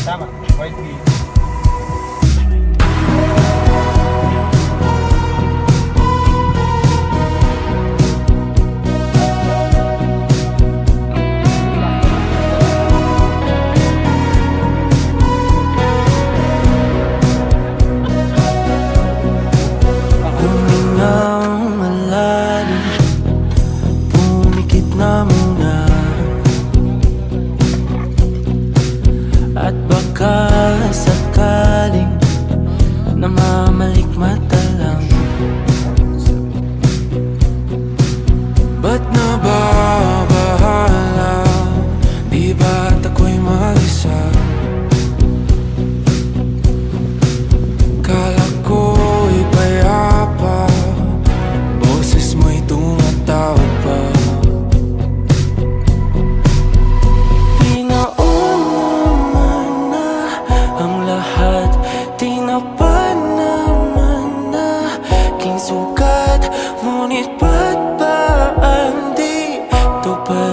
Tama, white bee. Humingang malalim, pumikit na muna, at baka sakaling namamalikmata lang. Ba't nababahala? Di ba't ako'y mag-isa? Kala ko'y payapa, boses mo'y tumatawag pa. Pinaon naman na ang lahat, tinapan naman na aking sugat. Ngunit ba't ba ang di tupad?